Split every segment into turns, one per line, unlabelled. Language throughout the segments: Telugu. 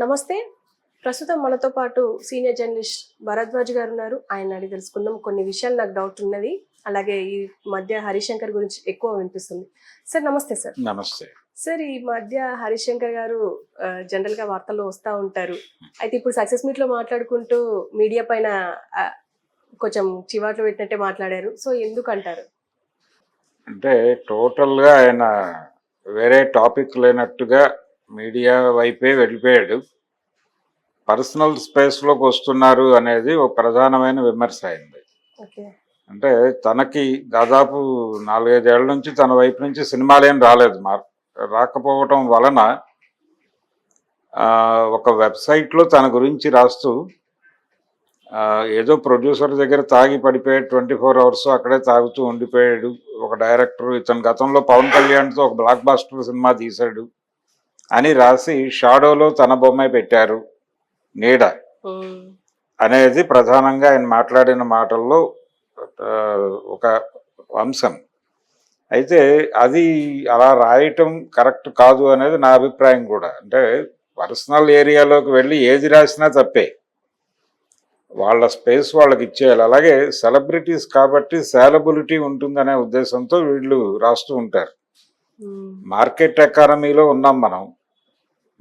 నమస్తే. ప్రస్తుతం మనతో పాటు సీనియర్ జర్నలిస్ట్ భరద్వాజ్ గారు ఉన్నారు. ఆయన అడిగి తెలుసుకుందాం. కొన్ని విషయాలు నాకు డౌట్ ఉన్నది. అలాగే ఈ మధ్య హరిశంకర్ గురించి ఎక్కువ వినిపిస్తుంది. సార్ నమస్తే సార్.
నమస్తే.
సార్ ఈ మధ్య హరిశంకర్ గారు జనరల్ గా వార్తల్లో వస్తూ ఉంటారు. అయితే ఇప్పుడు సక్సెస్ మీట్ లో మాట్లాడుకుంటూ మీడియా పైన కొంచెం చివాట్లు పెట్టినట్టే మాట్లాడారు. సో ఎందుకంటారు?
అంటే టోటల్గా ఆయన వేరే టాపిక్ లేనట్టుగా మీడియా వైపే వెళ్ళిపోయాడు. పర్సనల్ స్పేస్లోకి వస్తున్నారు అనేది ఒక ప్రధానమైన విమర్శ అయింది.
ఓకే.
అంటే తనకి దాదాపు 4-5 ఏళ్ల నుంచి తన వైపు నుంచి సినిమాలేం రాలేదు. రాకపోవటం వలన ఒక వెబ్సైట్లో తన గురించి రాస్తూ ఏదో ప్రొడ్యూసర్ దగ్గర తాగి పడిపోయాడు, 24 అవర్స్ అక్కడే తాగుతూ ఉండిపోయాడు. ఒక డైరెక్టర్ ఇతను గతంలో పవన్ కళ్యాణ్తో ఒక బ్లాక్ బాస్టర్ సినిమా తీశాడు అని రాసి షాడోలో తన బొమ్మే పెట్టారు, నీడ అనేది ప్రధానంగా ఆయన మాట్లాడిన మాటల్లో ఒక అంశం. అయితే అది అలా రాయటం కరెక్ట్ కాదు అనేది నా అభిప్రాయం కూడా. అంటే పర్సనల్ ఏరియాలోకి వెళ్ళి ఏది రాసినా తప్పే, వాళ్ళ స్పేస్ వాళ్ళకి ఇచ్చేయాలి. అలాగే సెలబ్రిటీస్ కాబట్టి సాలబిలిటీ ఉంటుందనే ఉద్దేశంతో వీళ్ళు రాస్తూ ఉంటారు. మార్కెట్ ఎకానమీలో ఉన్నాం మనం.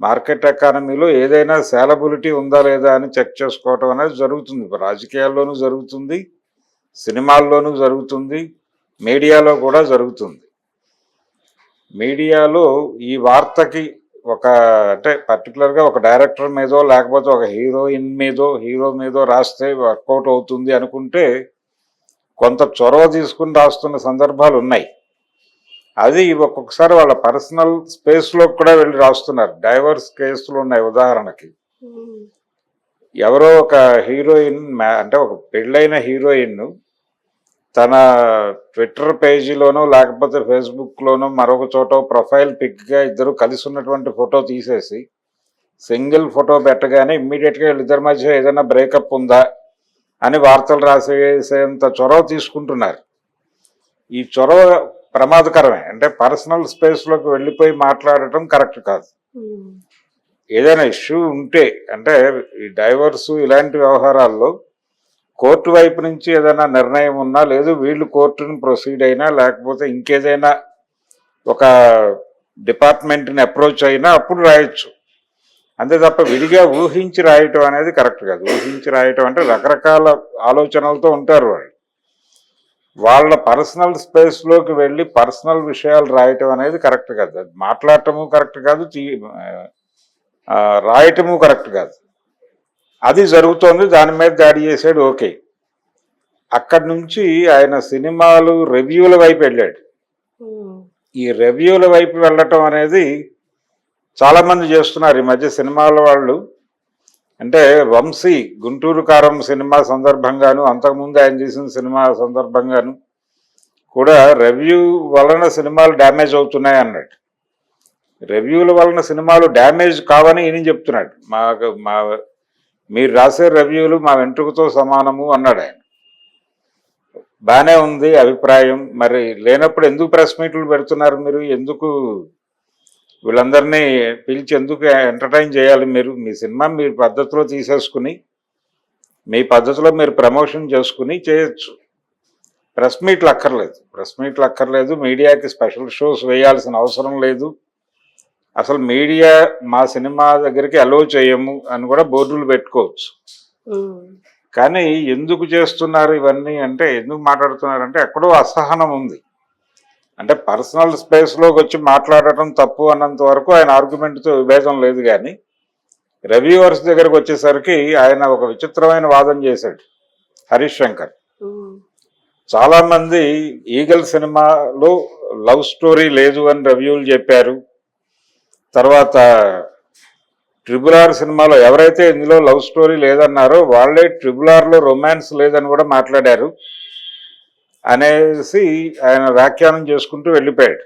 మార్కెట్ ఎకానమీలో ఏదైనా సాలబిలిటీ ఉందా లేదా అని చెక్ చేసుకోవటం అనేది జరుగుతుంది. రాజకీయాల్లోనూ జరుగుతుంది, సినిమాల్లోనూ జరుగుతుంది, మీడియాలో కూడా జరుగుతుంది. మీడియాలో ఈ వార్తకి ఒక అంటే పర్టికులర్గా ఒక డైరెక్టర్ మీదో లేకపోతే ఒక హీరో మీదో రాస్తే వర్కౌట్ అవుతుంది అనుకుంటే కొంత చొరవ తీసుకుని రాస్తున్న సందర్భాలు ఉన్నాయి. అది ఒక్కొక్కసారి వాళ్ళ పర్సనల్ స్పేస్లో కూడా వెళ్ళి రాస్తున్నారు. డైవర్స్ కేసులు ఉన్నాయి. ఉదాహరణకి ఎవరో ఒక హీరోయిన్ అంటే ఒక పెళ్ళైన హీరోయిన్ తన ట్విట్టర్ పేజీలోనో లేకపోతే ఫేస్బుక్లోనో మరొక చోట ప్రొఫైల్ పిక్గా ఇద్దరు కలిసి ఉన్నటువంటి ఫోటో తీసేసి సింగిల్ ఫోటో పెట్టగానే ఇమ్మీడియట్గా వీళ్ళిద్దరి మధ్య ఏదైనా బ్రేకప్ ఉందా అని వార్తలు రాసేసేంత చొరవ తీసుకుంటున్నారు. ఈ చొరవ ప్రమాదకరమే. అంటే పర్సనల్ స్పేస్లోకి వెళ్ళిపోయి మాట్లాడటం కరెక్ట్ కాదు. ఏదైనా ఇష్యూ ఉంటే అంటే ఈ డైవర్సు ఇలాంటి వ్యవహారాల్లో కోర్టు వైపు నుంచి ఏదైనా నిర్ణయం ఉన్నా, లేదు వీళ్ళు కోర్టును ప్రొసీడ్ అయినా, లేకపోతే ఇంకేదైనా ఒక డిపార్ట్మెంట్ని అప్రోచ్ అయినా అప్పుడు రాయొచ్చు. అంతే తప్ప విడిగా ఊహించి రాయటం అనేది కరెక్ట్ కాదు. ఊహించి రాయటం అంటే రకరకాల ఆలోచనలతో ఉంటారు వాళ్ళు. వాళ్ళ పర్సనల్ స్పేస్లోకి వెళ్ళి పర్సనల్ విషయాలు రాయటం అనేది కరెక్ట్ కాదు. అది మాట్లాడటము కరెక్ట్ కాదు, రాయటము కరెక్ట్ కాదు. అది జరుగుతోంది, దాని మీద దాడి చేశాడు. ఓకే. అక్కడి నుంచి ఆయన సినిమాలు రివ్యూల వైపు వెళ్ళాడు. ఈ రివ్యూల వైపు వెళ్ళటం అనేది చాలామంది చేస్తున్నారు ఈ మధ్య సినిమాల వాళ్ళు. అంటే వంశీ గుంటూరు కారం సినిమా సందర్భంగాను, అంతకుముందు ఆయన చేసిన సినిమా సందర్భంగాను కూడా రివ్యూ వలన సినిమాలు డ్యామేజ్ అవుతున్నాయి అన్నాడు. రివ్యూల వలన సినిమాలు డ్యామేజ్ కావని ఈయన చెప్తున్నాడు. మీరు రాసే రివ్యూలు మా వెంట్రుకతో సమానము అన్నాడు ఆయన. బాగానే ఉంది అభిప్రాయం. మరి లేనప్పుడు ఎందుకు ప్రెస్ మీట్లు పెడుతున్నారు మీరు? ఎందుకు వీళ్ళందరినీ పిలిచి ఎందుకు ఎంటర్టైన్ చేయాలి? మీరు మీ సినిమా మీ పద్ధతిలో తీసేసుకుని మీ పద్ధతిలో మీరు ప్రమోషన్ చేసుకుని చేయొచ్చు. ప్రెస్ మీట్లు అక్కర్లేదు. మీడియాకి స్పెషల్ షోస్ వేయాల్సిన అవసరం లేదు. అసలు మీడియా మా సినిమా దగ్గరికి అలో చేయము అని కూడా బోర్డులు పెట్టుకోవచ్చు. కానీ ఎందుకు చేస్తున్నారు ఇవన్నీ అంటే, ఎందుకు మాట్లాడుతున్నారంటే ఎక్కడో అసహనం ఉంది. అంటే పర్సనల్ స్పేస్లోకి వచ్చి మాట్లాడటం తప్పు అన్నంత వరకు ఆయన ఆర్గ్యుమెంట్తో విభేదం లేదు. కానీ రివ్యూవర్స్ దగ్గరకు వచ్చేసరికి ఆయన ఒక విచిత్రమైన వాదన చేశాడు హరీష్ శంకర్. చాలామంది ఈగల్ సినిమాలో లవ్ స్టోరీ లేదు అని రివ్యూలు చెప్పారు. తర్వాత RRR సినిమాలో ఎవరైతే ఇందులో లవ్ స్టోరీ లేదన్నారో వాళ్ళే RRRలో రొమాన్స్ లేదని కూడా మాట్లాడారు అనేసి ఆయన వ్యాఖ్యానం చేసుకుంటూ వెళ్ళిపోయాడు.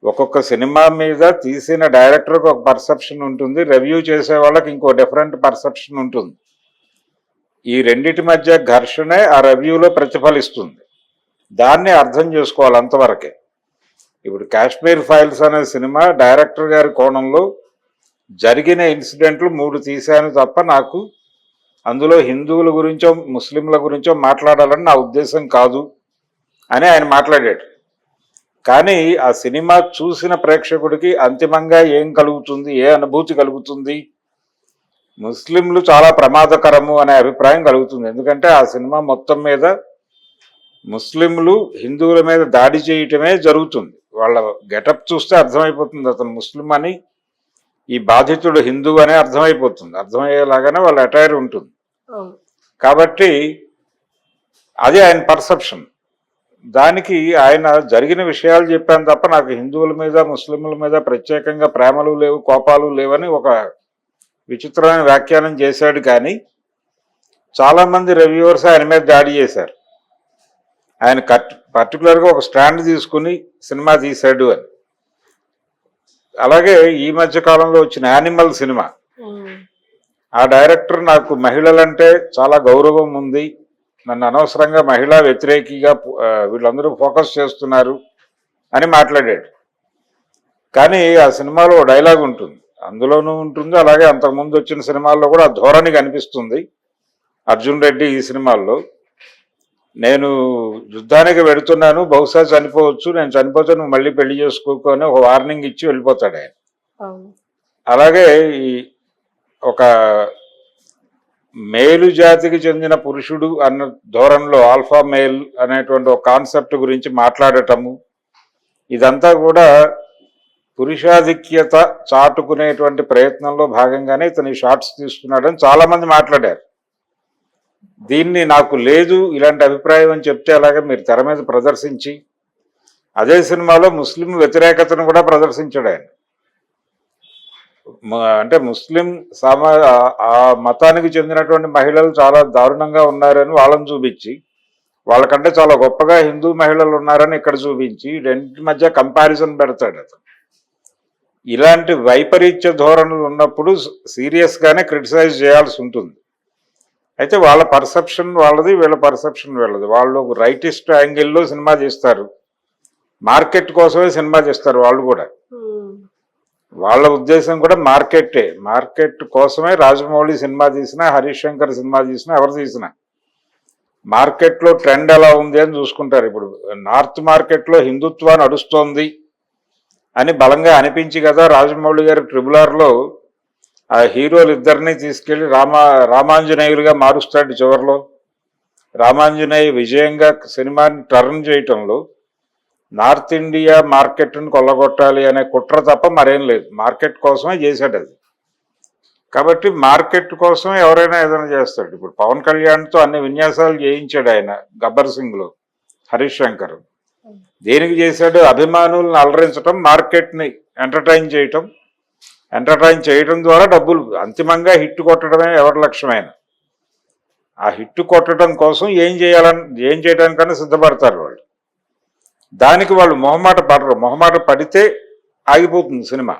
ఒక్కొక్క సినిమా మీద తీసిన డైరెక్టర్కి ఒక పర్సెప్షన్ ఉంటుంది, రివ్యూ చేసే వాళ్ళకి ఇంకో డిఫరెంట్ పర్సెప్షన్ ఉంటుంది. ఈ రెండిటి మధ్య ఘర్షణే ఆ రివ్యూలో ప్రతిఫలిస్తుంది. దాన్ని అర్థం చేసుకోవాలి అంతవరకే. ఇప్పుడు కాశ్మీర్ ఫైల్స్ అనే సినిమా డైరెక్టర్ గారి కోణంలో జరిగిన ఇన్సిడెంట్లు 3 తీశాను తప్ప నాకు అందులో హిందువుల గురించో ముస్లింల గురించో మాట్లాడాలని నా ఉద్దేశం కాదు అని ఆయన మాట్లాడాడు. కానీ ఆ సినిమా చూసిన ప్రేక్షకుడికి అంతిమంగా ఏం కలుగుతుంది, ఏ అనుభూతి కలుగుతుంది, ముస్లింలు చాలా ప్రమాదకరము అనే అభిప్రాయం కలుగుతుంది. ఎందుకంటే ఆ సినిమా మొత్తం మీద ముస్లింలు హిందువుల మీద దాడి చేయటమే జరుగుతుంది. వాళ్ళ గెటప్ చూస్తే అర్థమైపోతుంది అతను ముస్లిం అని, ఈ బాధితుడు హిందూ అనే అర్థమైపోతుంది. అర్థమయ్యేలాగానే వాళ్ళ అటైర్ ఉంటుంది. కాబట్టి అది ఆయన పర్సెప్షన్. దానికి ఆయన జరిగిన విషయాలు చెప్పాను తప్ప నాకు హిందువుల మీద ముస్లింల మీద ప్రత్యేకంగా ప్రేమలు లేవు, కోపాలు లేవని ఒక విచిత్రమైన వ్యాఖ్యానం చేశాడు. కానీ చాలామంది రివ్యూవర్స్ ఆయన మీద దాడి చేశారు. ఆయన పర్టికులర్గా ఒక స్టాండ్ తీసుకుని సినిమా తీశాడు అని. అలాగే ఈ మధ్య కాలంలో వచ్చిన యానిమల్ సినిమా, ఆ డైరెక్టర్ నాకు మహిళలంటే చాలా గౌరవం ఉంది, నన్ను అనవసరంగా మహిళా వ్యతిరేకిగా వీళ్ళందరూ ఫోకస్ చేస్తున్నారు అని మాట్లాడాడు. కానీ ఆ సినిమాలో డైలాగ్ ఉంటుంది, అందులోనూ ఉంటుంది, అలాగే అంతకుముందు వచ్చిన సినిమాల్లో కూడా ఆ ధోరణి కనిపిస్తుంది. అర్జున్ రెడ్డి ఈ సినిమాల్లో, నేను యుద్ధానికి వెడుతున్నాను, బహుశా చనిపోవచ్చు, నేను చనిపోతే నువ్వు మళ్ళీ పెళ్లి చేసుకోకు అని ఒక వార్నింగ్ ఇచ్చి వెళ్ళిపోతాడు ఆయన. అలాగే ఈ ఒక మేలు జాతికి చెందిన పురుషుడు అన్న ధోరణిలో ఆల్ఫా మేల్ అనేటువంటి ఒక కాన్సెప్ట్ గురించి మాట్లాడటము, ఇదంతా కూడా పురుషాధిక్యత చాటుకునేటువంటి ప్రయత్నంలో భాగంగానే ఇతని షార్ట్స్ తీసుకున్నాడని చాలా మంది మాట్లాడారు. దీన్ని నాకు లేదు ఇలాంటి అభిప్రాయం అని చెప్తే అలాగే మీరు తెర మీద ప్రదర్శించి, అదే సినిమాలో ముస్లిం వ్యతిరేకతను కూడా ప్రదర్శించాడు ఆయన. అంటే ముస్లిం ఆ మతానికి చెందినటువంటి మహిళలు చాలా దారుణంగా ఉన్నారని వాళ్ళని చూపించి, వాళ్ళకంటే చాలా గొప్పగా హిందూ మహిళలు ఉన్నారని ఇక్కడ చూపించి, రెండింటి మధ్య కంపారిజన్ పెడతాడు అతను. ఇలాంటి వైపరీత్య ధోరణులు ఉన్నప్పుడు సీరియస్గానే క్రిటిసైజ్ చేయాల్సి ఉంటుంది. అయితే వాళ్ళ పర్సెప్షన్ వాళ్ళది, వీళ్ళ పర్సెప్షన్ వీళ్ళది. వాళ్ళు రైటిస్ట్ యాంగిల్లో సినిమా తీస్తారు, మార్కెట్ కోసమే సినిమా తీస్తారు. వాళ్ళు కూడా వాళ్ళ ఉద్దేశం కూడా మార్కెట్టే, మార్కెట్ కోసమే రాజమౌళి సినిమా తీసినా, హరీష్ శంకర్ సినిమా తీసినా, ఎవరు తీసినా మార్కెట్లో ట్రెండ్ ఎలా ఉంది అని చూసుకుంటారు. ఇప్పుడు నార్త్ మార్కెట్లో హిందుత్వం నడుస్తోంది అని బలంగా అనిపించి కదా రాజమౌళి గారు RRRలో ఆ హీరోలు ఇద్దరిని తీసుకెళ్లి రామాంజనేయులుగా మారుస్తాడు. చివరిలో రామాంజనేయ విజయంగా సినిమాని టర్న్ చేయటంలో నార్త్ ఇండియా మార్కెట్ను కొల్లగొట్టాలి అనే కుట్ర తప్ప మరేం లేదు, మార్కెట్ కోసమే చేశాడు అది. కాబట్టి మార్కెట్ కోసమే ఎవరైనా ఏదైనా చేస్తాడు. ఇప్పుడు పవన్ కళ్యాణ్తో అన్ని విన్యాసాలు చేయించాడు ఆయన గబ్బర్ సింగ్లో హరీష్ శంకర్. దేనికి చేశాడు? అభిమానులను అలరించడం, మార్కెట్ని ఎంటర్టైన్ చేయటం ద్వారా డబ్బులు, అంతిమంగా హిట్ కొట్టడమే ఎవరి లక్ష్యమైన. ఆ హిట్ కొట్టడం కోసం ఏం చేయడానికన్నా సిద్ధపడతారు వాళ్ళు. దానికి వాళ్ళు మొహమాట పడరు. మొహమాట పడితే ఆగిపోతుంది సినిమా.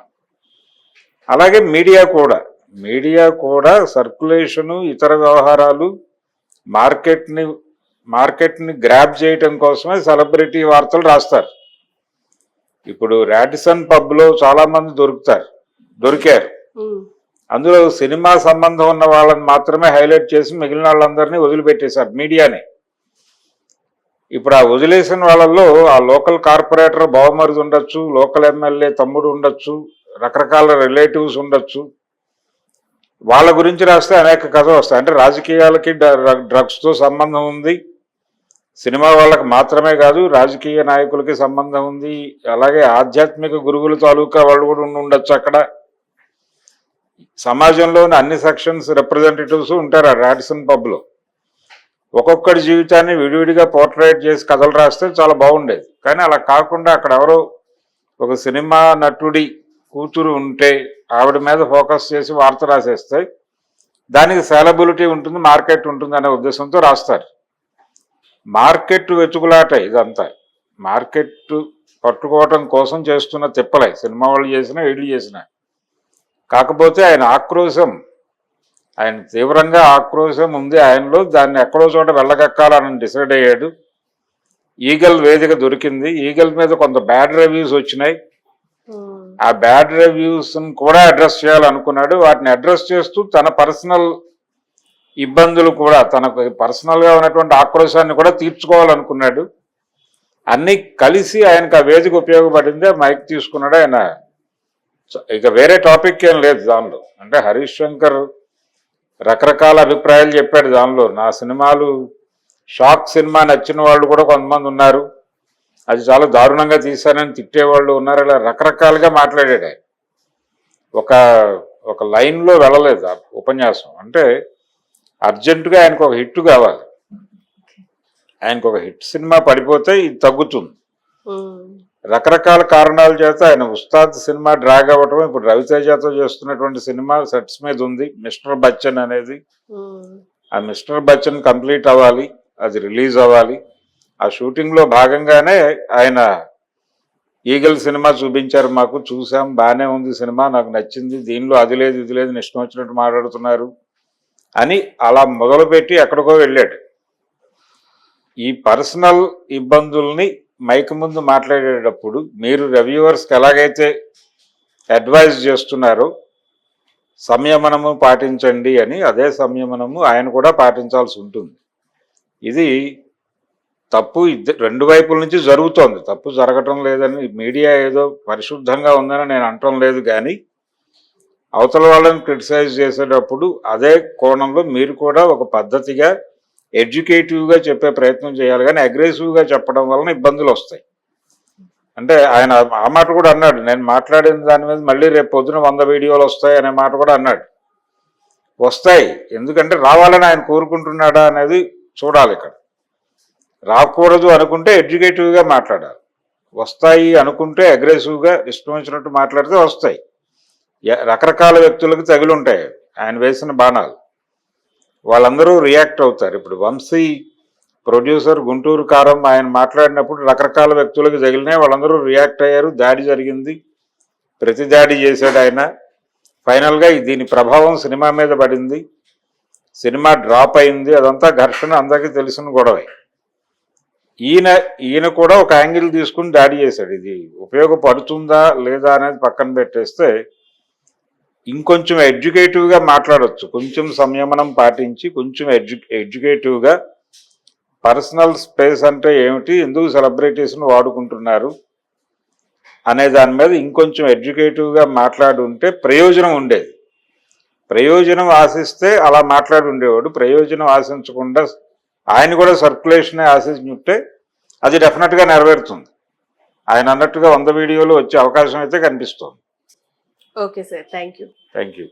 అలాగే మీడియా కూడా సర్క్యులేషను, ఇతర వ్యవహారాలు, మార్కెట్ని గ్రాబ్ చేయటం కోసమే సెలబ్రిటీ వార్తలు రాస్తారు. ఇప్పుడు రాడిసన్ పబ్లో చాలా మంది దొరికారు. అందులో సినిమా సంబంధం ఉన్న వాళ్ళని మాత్రమే హైలైట్ చేసి మిగిలిన వాళ్ళందరినీ వదిలిపెట్టేశారు మీడియాని. ఇప్పుడు ఆ వదిలేసిన వాళ్ళల్లో ఆ లోకల్ కార్పొరేటర్ బావమరిది ఉండొచ్చు, లోకల్ ఎమ్మెల్యే తమ్ముడు ఉండొచ్చు, రకరకాల రిలేటివ్స్ ఉండొచ్చు. వాళ్ళ గురించి రాస్తే అనేక కథలు వస్తాయి. అంటే రాజకీయాలకి డ్రగ్స్తో సంబంధం ఉంది, సినిమా వాళ్ళకి మాత్రమే కాదు రాజకీయ నాయకులకి సంబంధం ఉంది, అలాగే ఆధ్యాత్మిక గురువుల తాలూకా వాళ్ళు కూడా ఉండొచ్చు. అక్కడ సమాజంలోని అన్ని సెక్షన్స్ రిప్రజెంటేటివ్స్ ఉంటారు ఆ రాడిసన్ పబ్లో. ఒక్కొక్కడి జీవితాన్ని విడివిడిగా పోర్ట్రేట్ చేసి కథలు రాస్తే చాలా బాగుండేది. కానీ అలా కాకుండా అక్కడ ఎవరో ఒక సినిమా నటుడి కూతురు ఉంటే ఆవిడ మీద ఫోకస్ చేసి వార్త రాసేస్తే దానికి సేలబిలిటీ ఉంటుంది, మార్కెట్ ఉంటుంది అనే ఉద్దేశంతో రాస్తారు. మార్కెట్ వెతుకులాట ఇదంతా. మార్కెట్ పట్టుకోవటం కోసం చేస్తున్న తిప్పలే సినిమా వాళ్ళు చేసినా, వీళ్ళు చేసినా. కాకపోతే ఆయన తీవ్రంగా ఆక్రోశం ఉంది ఆయనలో. దాన్ని ఎక్కడో చోట వెళ్ళగక్కాలని డిసైడ్ అయ్యాడు. ఈగల్ వేదిక దొరికింది. ఈగల్ మీద కొంత బ్యాడ్ రివ్యూస్ వచ్చినాయి. ఆ బ్యాడ్ రివ్యూస్ కూడా అడ్రస్ చేయాలనుకున్నాడు. వాటిని అడ్రస్ చేస్తూ తన పర్సనల్ ఇబ్బందులు కూడా, తనకు పర్సనల్ గా ఉన్నటువంటి ఆక్రోశాన్ని కూడా తీర్చుకోవాలనుకున్నాడు. అన్ని కలిసి ఆయనకు ఆ వేదిక ఉపయోగపడింది. మైక్ తీసుకున్నాడు ఆయన. ఇక వేరే టాపిక్ ఏం లేదు దానిలో. అంటే హరీష్ శంకర్ రకరకాల అభిప్రాయాలు చెప్పాడు దానిలో. నా సినిమాలు షాక్ సినిమా నచ్చిన వాళ్ళు కూడా కొంతమంది ఉన్నారు, అది చాలా దారుణంగా తీశానని తిట్టేవాళ్ళు ఉన్నారు. ఇలా రకరకాలుగా మాట్లాడాడు ఆయన. ఒక ఒక లైన్లో వెళ్ళలేదు ఆ ఉపన్యాసం. అంటే అర్జెంటుగా ఆయనకు ఒక హిట్ కావాలి. ఆయనకు ఒక హిట్ సినిమా పడిపోతే ఇది తగ్గుతుంది. రకరకాల కారణాల చేత ఆయన ఉస్తాద్ సినిమా డ్రాగ్ అవ్వటం, ఇప్పుడు రవితేజతో చేస్తున్నటువంటి సినిమా సెట్స్ మీద ఉంది మిస్టర్ బచ్చన్ అనేది. ఆ మిస్టర్ బచ్చన్ కంప్లీట్ అవ్వాలి, అది రిలీజ్ అవ్వాలి. ఆ షూటింగ్ లో భాగంగానే ఆయన ఈగల్ సినిమా చూపించారు మాకు, చూసాం, బాగానే ఉంది సినిమా, నాకు నచ్చింది, దీనిలో అది లేదు ఇది లేదు ఇష్టం వచ్చినట్టు మాట్లాడుతున్నారు అని అలా మొదలుపెట్టి ఎక్కడికో వెళ్ళాడు. ఈ పర్సనల్ ఇబ్బందుల్ని మైక్ ముందు మాట్లాడేటప్పుడు మీరు రివ్యూవర్స్కి ఎలాగైతే అడ్వైజ్ చేస్తున్నారో సంయమనము పాటించండి అని, అదే సంయమనము ఆయన కూడా పాటించాల్సి ఉంటుంది. ఇది తప్పు రెండు వైపుల నుంచి జరుగుతోంది, తప్పు జరగటం లేదని మీడియా ఏదో పరిశుద్ధంగా ఉందని నేను అనటం లేదు. కానీ అవతల వాళ్ళని క్రిటిసైజ్ చేసేటప్పుడు అదే కోణంలో మీరు కూడా ఒక పద్ధతిగా ఎడ్యుకేటివ్గా చెప్పే ప్రయత్నం చేయాలి. కానీ అగ్రెసివ్గా చెప్పడం వలన ఇబ్బందులు వస్తాయి. అంటే ఆయన ఆ మాట కూడా అన్నాడు, నేను మాట్లాడిన దాని మీద మళ్ళీ రేపు పొద్దున 100 వీడియోలు వస్తాయి అనే మాట కూడా అన్నాడు. వస్తాయి, ఎందుకంటే రావాలని ఆయన కోరుకుంటున్నాడా అనేది చూడాలి. ఇక్కడ రాకూడదు అనుకుంటే ఎడ్యుకేటివ్గా మాట్లాడాలి, వస్తాయి అనుకుంటే అగ్రెసివ్గా ఇష్టం వచ్చినట్టు మాట్లాడితే వస్తాయి. రకరకాల వ్యక్తులకు తగిలి ఉంటాయి ఆయన వేసిన బాణాలు, వాళ్ళందరూ రియాక్ట్ అవుతారు. ఇప్పుడు వంశీ ప్రొడ్యూసర్ గుంటూరు కారం ఆయన మాట్లాడినప్పుడు రకరకాల వ్యక్తులకు తగిలినాయి, వాళ్ళందరూ రియాక్ట్ అయ్యారు, దాడి జరిగింది, ప్రతి దాడి చేశాడు ఆయన. ఫైనల్గా దీని ప్రభావం సినిమా మీద పడింది, సినిమా డ్రాప్ అయింది, అదంతా ఘర్షణ, అందరికీ తెలిసిన గొడవే. ఈయన కూడా ఒక యాంగిల్ తీసుకుని దాడి చేశాడు. ఇది ఉపయోగపడుతుందా లేదా అనేది పక్కన పెట్టేస్తే ఇంకొంచెం ఎడ్యుకేటివ్గా మాట్లాడవచ్చు, కొంచెం సంయమనం పాటించి కొంచెం ఎడ్యుకేటివ్గా పర్సనల్ స్పేస్ అంటే ఏమిటి, ఎందుకు సెలబ్రిటీస్ను వాడుకుంటున్నారు అనే దాని మీద ఇంకొంచెం ఎడ్యుకేటివ్గా మాట్లాడి ఉంటే ప్రయోజనం ఉండేది. ప్రయోజనం ఆశిస్తే అలా మాట్లాడి ఉండేవాడు, ప్రయోజనం ఆశించకుండా ఆయన కూడా సర్క్యులేషన్ ఆశించుంటే అది డెఫినెట్గా నెరవేరుతుంది. ఆయన అన్నట్టుగా 100 వీడియోలు వచ్చే అవకాశం అయితే కనిపిస్తుంది.
Okay sir, thank you.
Thank you.